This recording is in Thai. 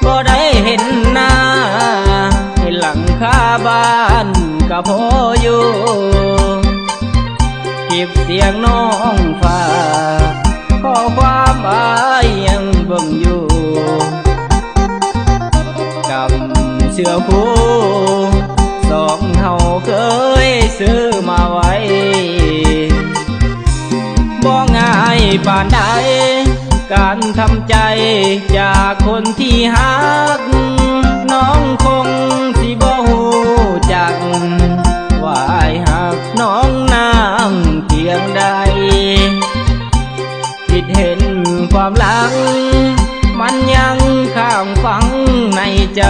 บ่ได้เห็นหน้าให้หลังคาบ้านก็พออยู่เก็บเสียงน้องฟ้าข้อความอายยังเบิ่งอยู่กับเสื้อคู่สองเฮาเคยซื้อมาไว้บ่ง่ายปานใดการทำใจจากคนที่ฮักน้องคงสิบ่ฮู้จักว่าอายฮักน้องน้ำเพียงใดคิดเห็นความหลังมันยังข้างฝังในใจ